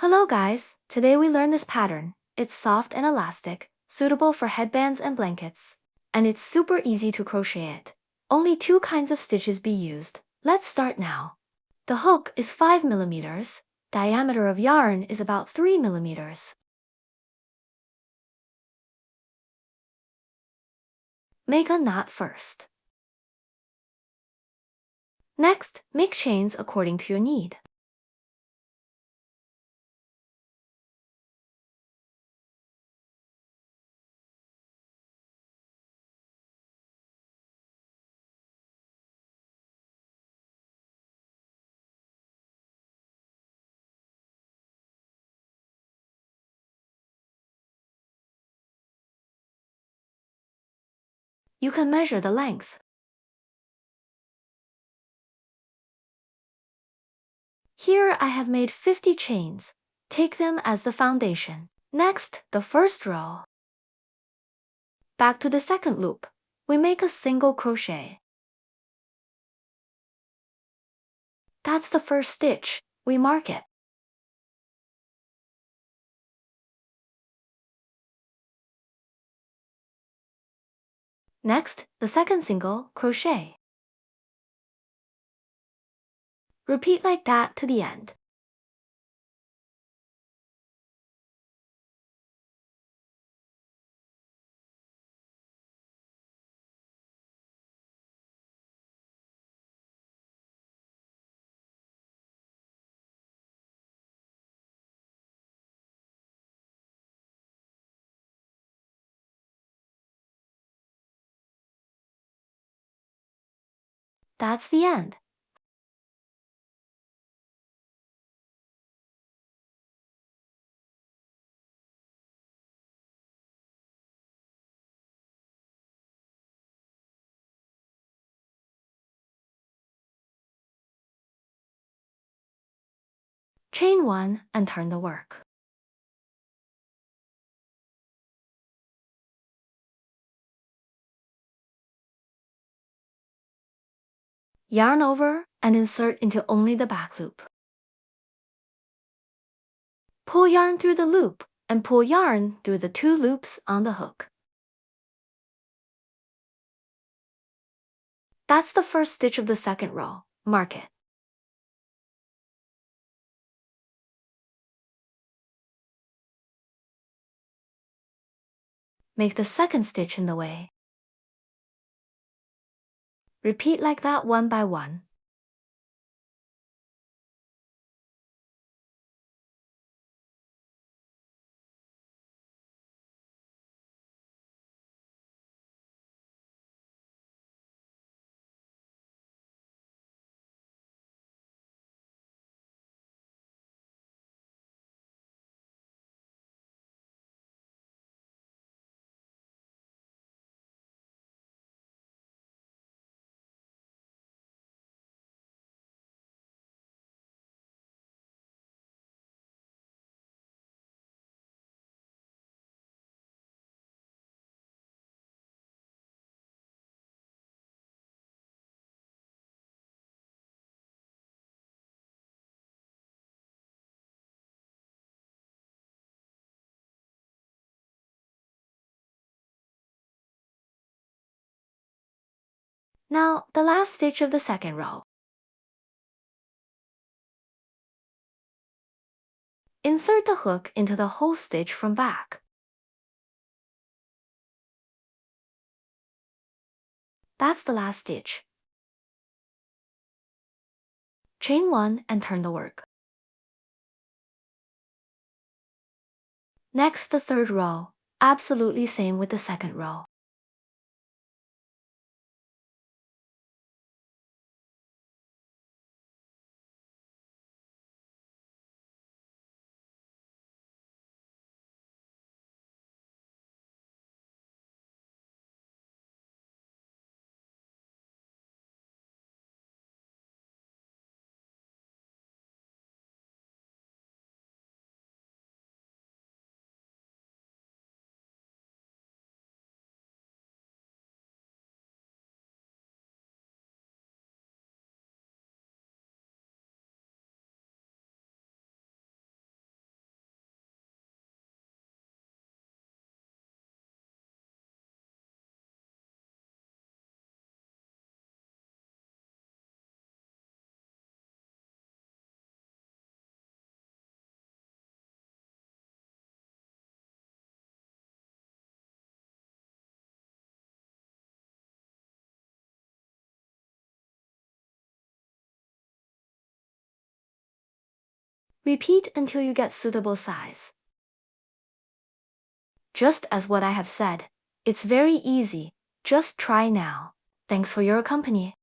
Hello guys, today we learn this pattern. It's soft and elastic, suitable for headbands and blankets. And it's super easy to crochet it. Only 2 kinds of stitches be used. Let's start now. The hook is 5 millimeters. Diameter of yarn is about 3 millimeters. Make a knot first. Next, make chains according to your need. You can measure the length. Here I have made 50 chains. Take them as the foundation. Next, the first row. Back to the second loop. We make a single crochet. That's the first stitch. We mark it. Next, the second single crochet. Repeat like that to the end. That's the end. Chain 1 and turn the work. Yarn over and insert into only the back loop. Pull yarn through the loop and pull yarn through the 2 loops on the hook. That's the first stitch of the second row. Mark it. Make the second stitch in the way. Repeat like that one by one. Now, the last stitch of the second row. Insert the hook into the whole stitch from back. That's the last stitch. Chain 1 and turn the work. Next, the third row. Absolutely same with the second row. Repeat until you get suitable size. Just as what I have said, it's very easy. Just try now. Thanks for your company.